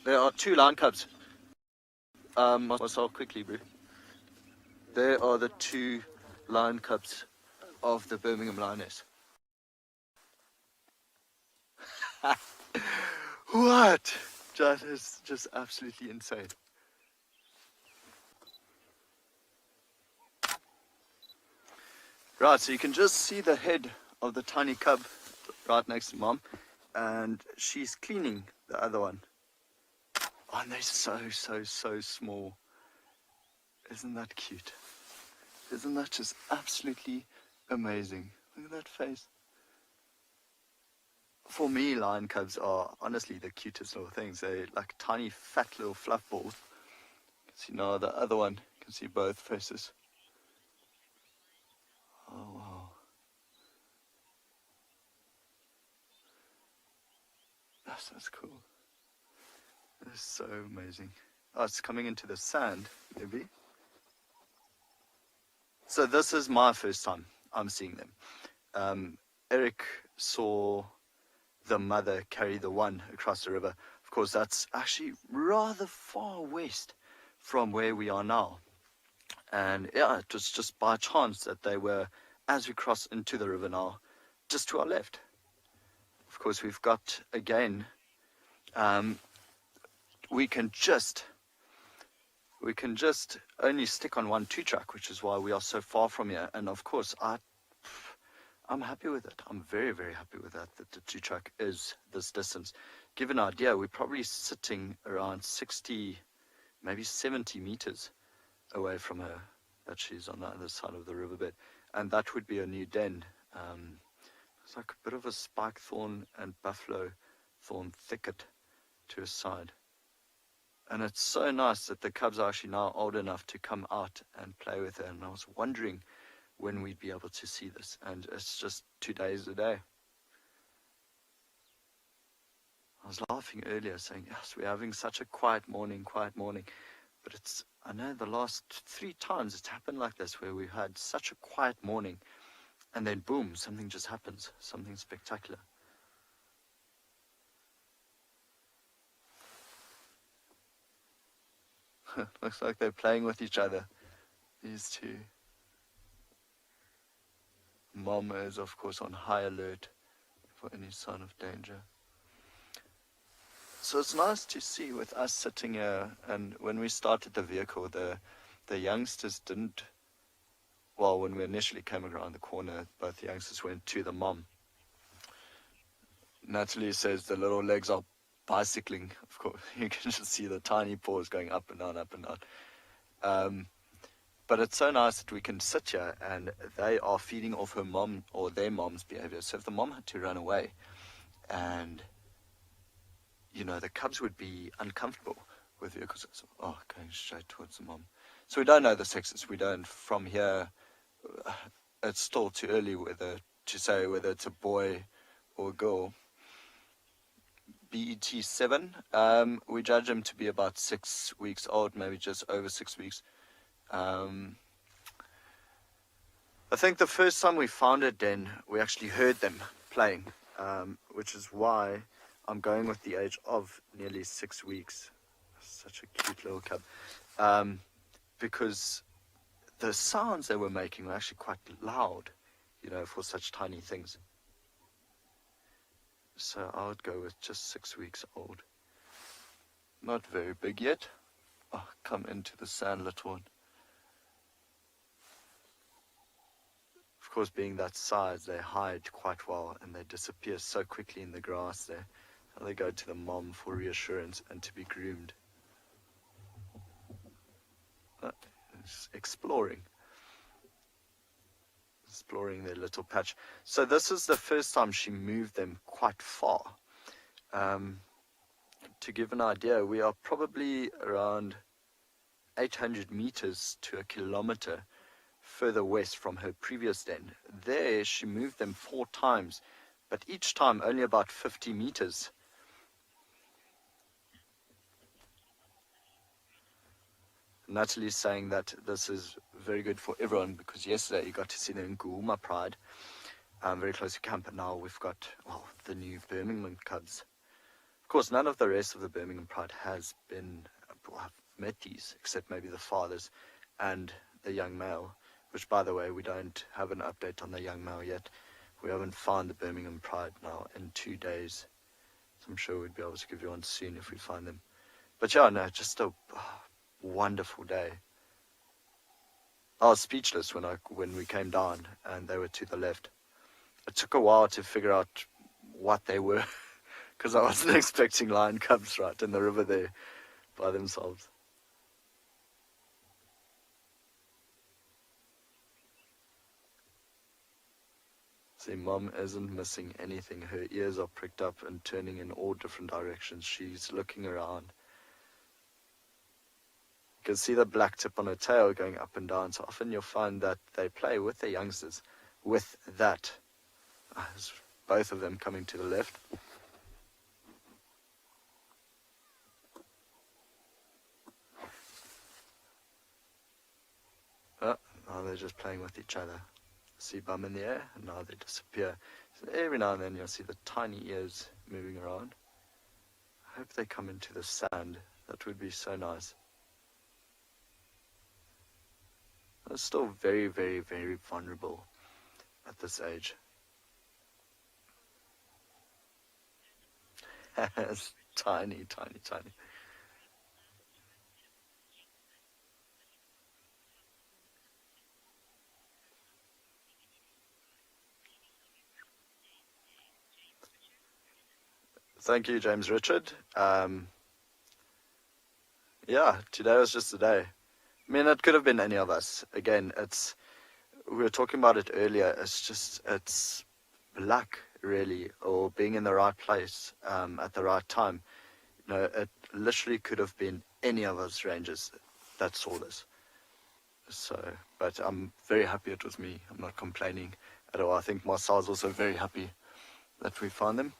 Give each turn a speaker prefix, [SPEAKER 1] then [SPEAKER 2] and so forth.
[SPEAKER 1] There are 2 lion cubs. Myself quickly, bro. There are the 2 lion cubs of the Birmingham Lioness. What? That is just absolutely insane. Right, so you can just see the head of the tiny cub right next to Mom, and she's cleaning the other one. Oh, and they're so small. Isn't that cute? Isn't that just absolutely amazing? Look at that face. For me, lion cubs are honestly the cutest little things. They're like tiny, fat little fluff balls. You can see now the other one. You can see both faces. Oh, wow. That's cool. That's so amazing. Oh, it's coming into the sand, maybe. So this is my first time I'm seeing them. Eric saw the mother carry the one across the river. Of course, that's actually rather far west from where we are now. And yeah, it was just by chance that they were, as we cross into the river now, just to our left. Of course, we've got, again, we can just only stick on 1 2-track, which is why we are so far from here. And of course, I'm happy with it. I'm very, very happy with that the 2-track is this distance. Give an idea, we're probably sitting around 60, maybe 70 meters away from her, that she's on the other side of the riverbed. And that would be a new den. It's like a bit of a spike thorn and buffalo thorn thicket to her side. And it's so nice that the cubs are actually now old enough to come out and play with her. And I was wondering when we'd be able to see this. And it's just 2 days a day. I was laughing earlier saying, yes, we're having such a quiet morning. But I know the last 3 times it's happened like this, where we've had such a quiet morning. And then boom, something just happens. Something spectacular. Looks like they're playing with each other, these 2. Mom is, of course, on high alert for any sign of danger. So it's nice to see with us sitting here, and when we started the vehicle, the youngsters didn't, well, when we initially came around the corner, both the youngsters went to the mom. Natalie says the little legs are bicycling, of course. You can just see the tiny paws going up and down, up and down. But it's so nice that we can sit here and they are feeding off her mom or their mom's behavior. So if the mom had to run away and, the cubs would be uncomfortable with vehicles. Going straight towards the mom. So we don't know the sexes. We don't, from here, it's still too early to say whether it's a boy or a girl. BET7, we judge him to be about 6 weeks old, maybe just over 6 weeks. I think the first time we found a den, we actually heard them playing, which is why I'm going with the age of nearly 6 weeks. Such a cute little cub. Because the sounds they were making were actually quite loud, for such tiny things. So I would go with just 6 weeks old. Not very big yet. Come into the sand, little one. Of course, being that size, they hide quite well and they disappear so quickly in the grass there. They go to the mom for reassurance and to be groomed. Exploring their little patch. So this is the first time she moved them quite far. To give an idea, we are probably around 800 meters to 1 kilometer further west from her previous den. There she moved them 4 times, but each time only about 50 meters. Natalie's saying that this is very good for everyone because yesterday you got to see the Ngala Pride, very close to camp, and now we've got the new Birmingham cubs Of course, none of the rest of the Birmingham Pride has been, well, I've met these, except maybe the fathers and the young male, which, by the way, we don't have an update on the young male yet. We haven't found the Birmingham Pride now in 2 days. So I'm sure we'd be able to give you one soon if we find them. But yeah, no, just a wonderful day. I was speechless when we came down and they were to the left. It took a while to figure out what they were, because I wasn't expecting lion cubs right in the river there by themselves. See, Mom isn't missing anything. Her ears are pricked up and turning in all different directions. She's looking around. You can see the black tip on her tail going up and down. So often you'll find that they play with their youngsters with that. Both of them coming to the left. Oh, now they're just playing with each other. See bum in the air, and now they disappear. So every now and then you'll see the tiny ears moving around. I hope they come into the sand. That would be so nice. They're still very, very, very vulnerable at this age. It's tiny, tiny, tiny. Thank you, James Richard. Yeah, today was just a day. I mean, it could have been any of us. Again, we were talking about it earlier. It's luck, really, or being in the right place at the right time. You know, it literally could have been any of us rangers that saw this. So, but I'm very happy it was me. I'm not complaining at all. I think Marcel's also very happy that we found them.